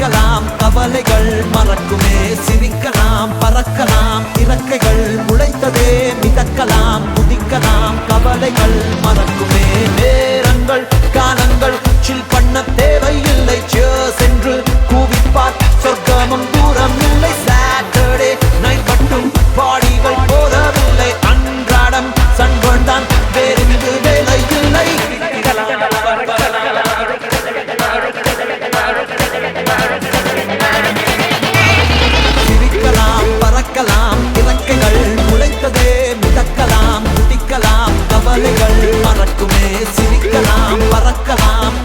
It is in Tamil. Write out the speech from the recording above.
துதிக்கலாம் கவலைகள் மறக்குமே சிரிக்கலாம் பறக்கலாம் இறக்கைகள் முளைத்ததே மிதக்கலாம் குதிக்கலாம் கவலைகள் மறக்குமே நேரங்கள் காலங்கள் சில் பண்ண தேவையில்லை சென்று கூவிப்பார் சொர்க்கமும் தூரம் இல்லை சாட்டர்டே நைட் மட்டும் பாடிகள் போதவில்லை அன்றாடம் சண்பந்தான் வேறெங்கு வேலை இல்லை சிரிக்கலாம் பறக்கலாம் இறக்கைகள் முளைத்ததே மிதக்கலாம் குதிக்கலாம் கவலைகள் மறக்குமே சிரிக்கலாம் பறக்கலாம்